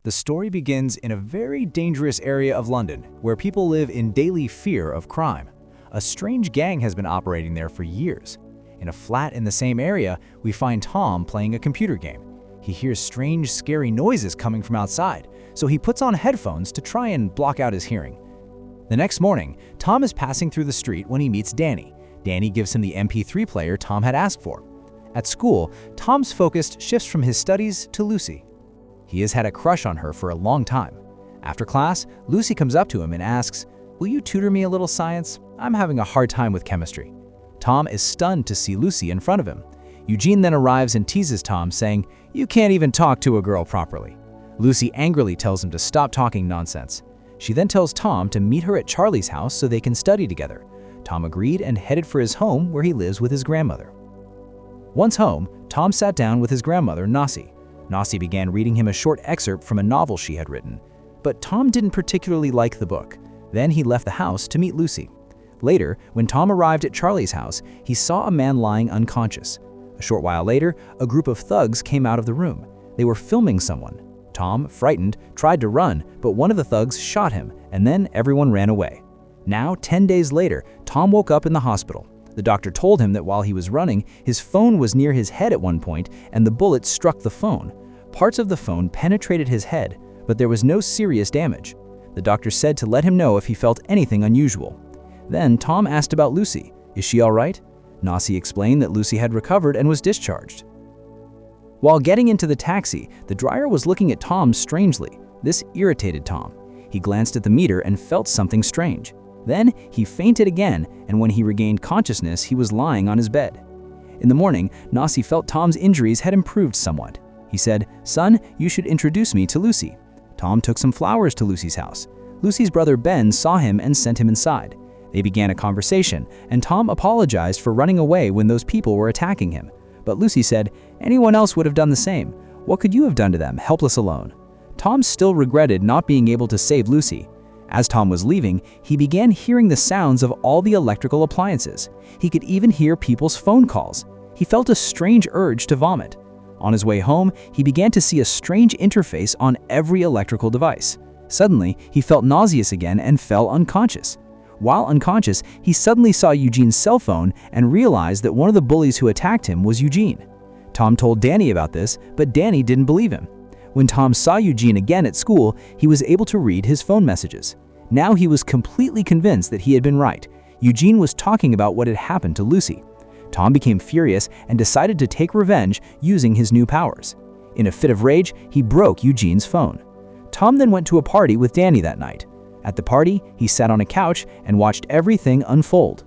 The story begins in a very dangerous area of London, where people live in daily fear of crime. A strange gang has been operating there for years. In a flat in the same area, we find Tom playing a computer game. He hears strange, scary noises coming from outside, so he puts on headphones to try and block out his hearing. The next morning, Tom is passing through the street when he meets Danny. Danny gives him the MP3 player Tom had asked for. At school, Tom's focus shifts from his studies to Lucy. He has had a crush on her for a long time. After class, Lucy comes up to him and asks, "Will you tutor me a little science? I'm having a hard time with chemistry." Tom is stunned to see Lucy in front of him. Eugene then arrives and teases Tom, saying, "You can't even talk to a girl properly." Lucy angrily tells him to stop talking nonsense. She then tells Tom to meet her at Charlie's house so they can study together. Tom agreed and headed for his home where he lives with his grandmother. Once home, Tom sat down with his grandmother, Nasi. Nasi began reading him a short excerpt from a novel she had written. But Tom didn't particularly like the book. Then he left the house to meet Lucy. Later, when Tom arrived at Charlie's house, he saw a man lying unconscious. A short while later, a group of thugs came out of the room. They were filming someone. Tom, frightened, tried to run, but one of the thugs shot him, and then everyone ran away. Now, 10 days later, Tom woke up in the hospital. The doctor told him that while he was running, his phone was near his head at one point, and the bullet struck the phone. Parts of the phone penetrated his head, but there was no serious damage. The doctor said to let him know if he felt anything unusual. Then Tom asked about Lucy. "Is she all right?" Nasi explained that Lucy had recovered and was discharged. While getting into the taxi, the driver was looking at Tom strangely. This irritated Tom. He glanced at the meter and felt something strange. Then he fainted again, and when he regained consciousness, he was lying on his bed. In the morning, Nasi felt Tom's injuries had improved somewhat. He said, "Son, you should introduce me to Lucy." Tom took some flowers to Lucy's house. Lucy's brother Ben saw him and sent him inside. They began a conversation, and Tom apologized for running away when those people were attacking him. But Lucy said, "Anyone else would have done the same. What could you have done to them, helpless alone?" Tom still regretted not being able to save Lucy. As Tom was leaving, he began hearing the sounds of all the electrical appliances. He could even hear people's phone calls. He felt a strange urge to vomit. On his way home, he began to see a strange interface on every electrical device. Suddenly, he felt nauseous again and fell unconscious. While unconscious, he suddenly saw Eugene's cell phone and realized that one of the bullies who attacked him was Eugene. Tom told Danny about this, but Danny didn't believe him. When Tom saw Eugene again at school, he was able to read his phone messages. Now he was completely convinced that he had been right. Eugene was talking about what had happened to Lucy. Tom became furious and decided to take revenge using his new powers. In a fit of rage, he broke Eugene's phone. Tom then went to a party with Danny that night. At the party, he sat on a couch and watched everything unfold.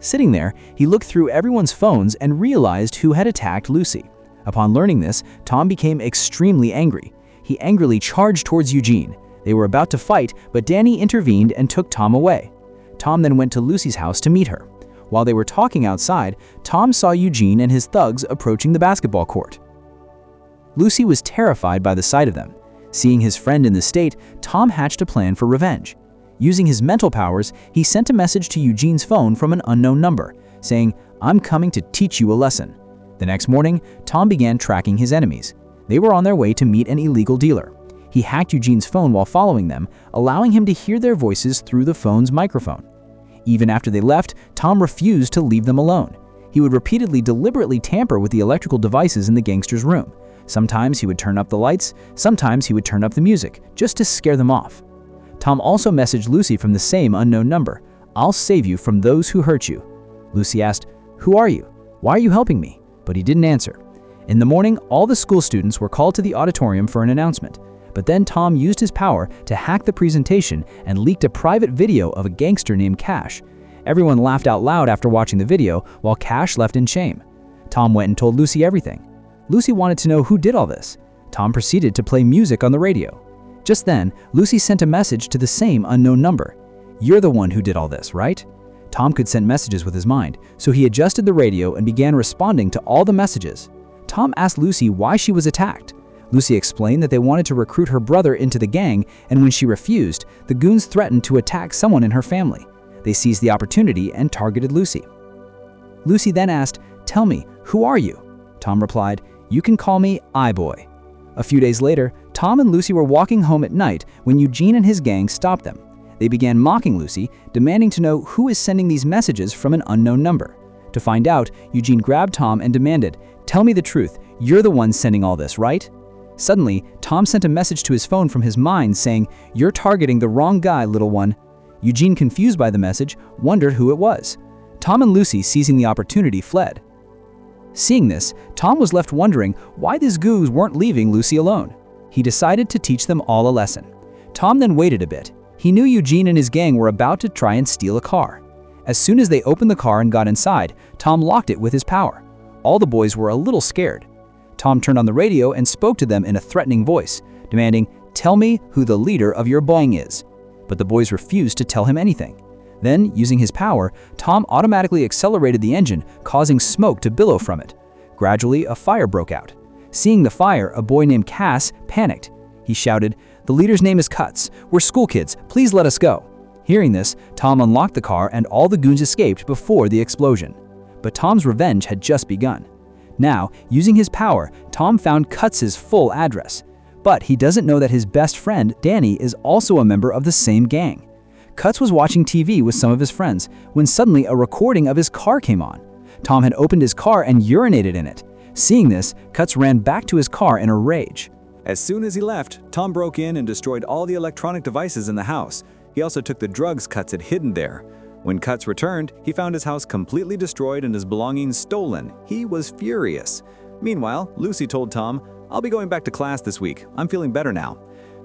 Sitting there, he looked through everyone's phones and realized who had attacked Lucy. Upon learning this, Tom became extremely angry. He angrily charged towards Eugene. They were about to fight, but Danny intervened and took Tom away. Tom then went to Lucy's house to meet her. While they were talking outside, Tom saw Eugene and his thugs approaching the basketball court. Lucy was terrified by the sight of them. Seeing his friend in this state, Tom hatched a plan for revenge. Using his mental powers, he sent a message to Eugene's phone from an unknown number, saying, "I'm coming to teach you a lesson." The next morning, Tom began tracking his enemies. They were on their way to meet an illegal dealer. He hacked Eugene's phone while following them, allowing him to hear their voices through the phone's microphone. Even after they left, Tom refused to leave them alone. He would repeatedly deliberately tamper with the electrical devices in the gangster's room. Sometimes he would turn up the lights, sometimes he would turn up the music, just to scare them off. Tom also messaged Lucy from the same unknown number, "I'll save you from those who hurt you." Lucy asked, "Who are you? Why are you helping me?" But he didn't answer. In the morning, all the school students were called to the auditorium for an announcement. But then Tom used his power to hack the presentation and leaked a private video of a gangster named Cash. Everyone laughed out loud after watching the video, while Cash left in shame. Tom went and told Lucy everything. Lucy wanted to know who did all this. Tom proceeded to play music on the radio. Just then, Lucy sent a message to the same unknown number. "You're the one who did all this, right?" Tom could send messages with his mind, so he adjusted the radio and began responding to all the messages. Tom asked Lucy why she was attacked. Lucy explained that they wanted to recruit her brother into the gang, and when she refused, the goons threatened to attack someone in her family. They seized the opportunity and targeted Lucy. Lucy then asked, "Tell me, who are you?" Tom replied, "You can call me I-Boy." A few days later, Tom and Lucy were walking home at night when Eugene and his gang stopped them. They began mocking Lucy, demanding to know who is sending these messages from an unknown number. To find out, Eugene grabbed Tom and demanded, "Tell me the truth, you're the one sending all this, right?" Suddenly, Tom sent a message to his phone from his mind saying, "You're targeting the wrong guy, little one." Eugene, confused by the message, wondered who it was. Tom and Lucy, seizing the opportunity, fled. Seeing this, Tom was left wondering why these goons weren't leaving Lucy alone. He decided to teach them all a lesson. Tom then waited a bit. He knew Eugene and his gang were about to try and steal a car. As soon as they opened the car and got inside, Tom locked it with his power. All the boys were a little scared. Tom turned on the radio and spoke to them in a threatening voice, demanding, "Tell me who the leader of your gang is." But the boys refused to tell him anything. Then, using his power, Tom automatically accelerated the engine, causing smoke to billow from it. Gradually, a fire broke out. Seeing the fire, a boy named Cass panicked. He shouted, "The leader's name is Cuts. We're school kids. Please let us go." Hearing this, Tom unlocked the car and all the goons escaped before the explosion. But Tom's revenge had just begun. Now, using his power, Tom found Cuts' full address. But he doesn't know that his best friend, Danny, is also a member of the same gang. Cuts was watching TV with some of his friends when suddenly a recording of his car came on. Tom had opened his car and urinated in it. Seeing this, Cuts ran back to his car in a rage. As soon as he left, Tom broke in and destroyed all the electronic devices in the house. He also took the drugs Cuts had hidden there. When Cuts returned, he found his house completely destroyed and his belongings stolen. He was furious. Meanwhile, Lucy told Tom, "I'll be going back to class this week. I'm feeling better now."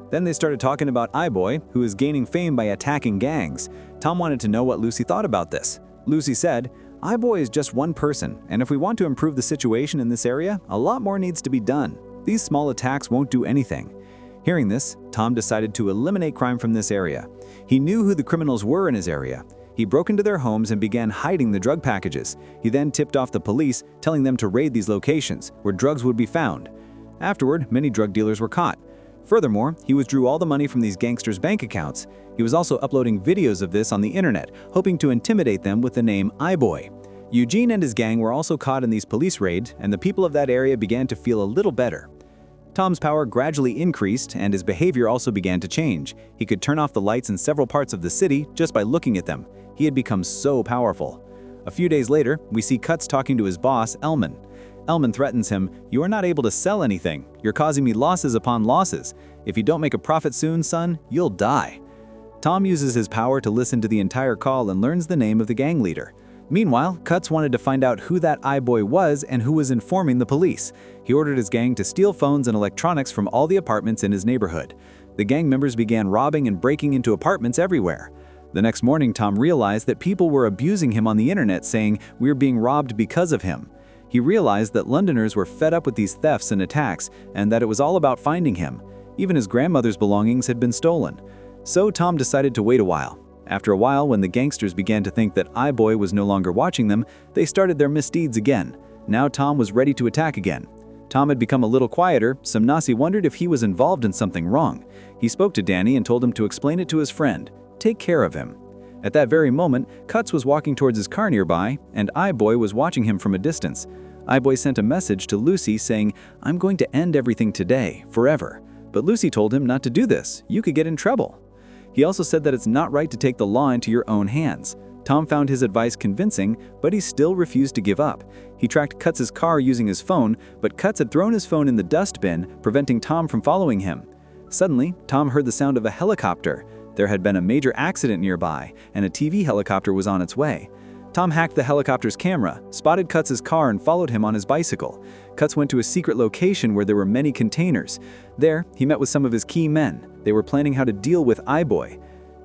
Then they started talking about I-Boy, who is gaining fame by attacking gangs. Tom wanted to know what Lucy thought about this. Lucy said, "I-Boy is just one person, and if we want to improve the situation in this area, a lot more needs to be done. These small attacks won't do anything." Hearing this, Tom decided to eliminate crime from this area. He knew who the criminals were in his area. He broke into their homes and began hiding the drug packages. He then tipped off the police, telling them to raid these locations, where drugs would be found. Afterward, many drug dealers were caught. Furthermore, he withdrew all the money from these gangsters' bank accounts. He was also uploading videos of this on the internet, hoping to intimidate them with the name I-Boy. Eugene and his gang were also caught in these police raids, and the people of that area began to feel a little better. Tom's power gradually increased, and his behavior also began to change. He could turn off the lights in several parts of the city just by looking at them. He had become so powerful. A few days later, we see Cuts talking to his boss, Elman. Elman threatens him, "You are not able to sell anything. You're causing me losses upon losses. If you don't make a profit soon, son, you'll die." Tom uses his power to listen to the entire call and learns the name of the gang leader. Meanwhile, Cuts wanted to find out who that I-Boy was and who was informing the police. He ordered his gang to steal phones and electronics from all the apartments in his neighborhood. The gang members began robbing and breaking into apartments everywhere. The next morning, Tom realized that people were abusing him on the internet, saying, "We're being robbed because of him." He realized that Londoners were fed up with these thefts and attacks, and that it was all about finding him. Even his grandmother's belongings had been stolen. So Tom decided to wait a while. After a while, when the gangsters began to think that I-Boy was no longer watching them, they started their misdeeds again. Now Tom was ready to attack again. Tom had become a little quieter, so Nasi wondered if he was involved in something wrong. He spoke to Danny and told him to explain it to his friend. Take care of him. At that very moment, Cuts was walking towards his car nearby, and I-Boy was watching him from a distance. I-Boy sent a message to Lucy saying, "I'm going to end everything today, forever." But Lucy told him not to do this. You could get in trouble. He also said that it's not right to take the law into your own hands. Tom found his advice convincing, but he still refused to give up. He tracked Cuts' car using his phone, but Cuts had thrown his phone in the dustbin, preventing Tom from following him. Suddenly, Tom heard the sound of a helicopter. There had been a major accident nearby, and a TV helicopter was on its way. Tom hacked the helicopter's camera, spotted Cuts' car, and followed him on his bicycle. Cuts went to a secret location where there were many containers. There, he met with some of his key men. They were planning how to deal with I-Boy.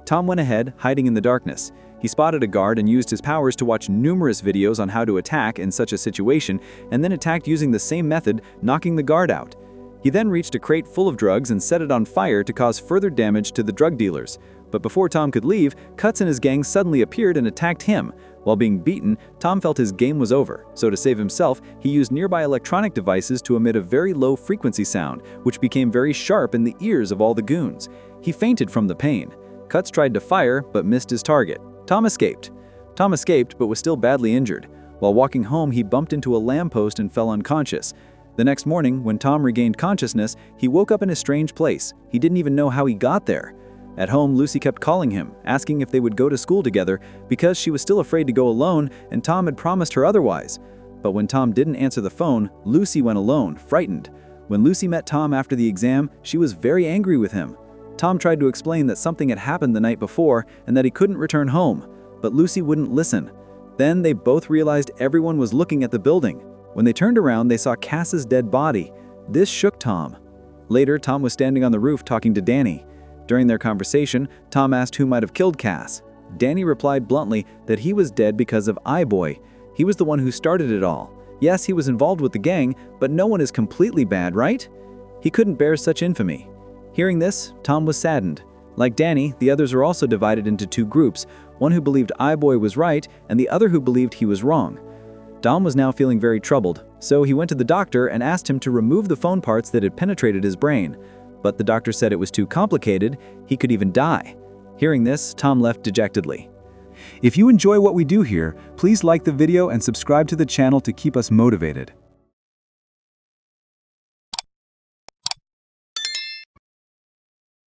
Tom went ahead, hiding in the darkness. He spotted a guard and used his powers to watch numerous videos on how to attack in such a situation, and then attacked using the same method, knocking the guard out. He then reached a crate full of drugs and set it on fire to cause further damage to the drug dealers. But before Tom could leave, Cuts and his gang suddenly appeared and attacked him. While being beaten, Tom felt his game was over, so to save himself, he used nearby electronic devices to emit a very low frequency sound, which became very sharp in the ears of all the goons. He fainted from the pain. Cuts tried to fire, but missed his target. Tom escaped. Tom escaped, but was still badly injured. While walking home, he bumped into a lamppost and fell unconscious. The next morning, when Tom regained consciousness, he woke up in a strange place. He didn't even know how he got there. At home, Lucy kept calling him, asking if they would go to school together because she was still afraid to go alone and Tom had promised her otherwise. But when Tom didn't answer the phone, Lucy went alone, frightened. When Lucy met Tom after the exam, she was very angry with him. Tom tried to explain that something had happened the night before and that he couldn't return home, but Lucy wouldn't listen. Then they both realized everyone was looking at the building. When they turned around, they saw Cass's dead body. This shook Tom. Later, Tom was standing on the roof talking to Danny. During their conversation, Tom asked who might have killed Cass. Danny replied bluntly that he was dead because of I-Boy. He was the one who started it all. Yes, he was involved with the gang, but no one is completely bad, right? He couldn't bear such infamy. Hearing this, Tom was saddened. Like Danny, the others were also divided into two groups, one who believed I-Boy was right and the other who believed he was wrong. Tom was now feeling very troubled, so he went to the doctor and asked him to remove the phone parts that had penetrated his brain. But the doctor said it was too complicated, he could even die. Hearing this, Tom left dejectedly. If you enjoy what we do here, please like the video and subscribe to the channel to keep us motivated.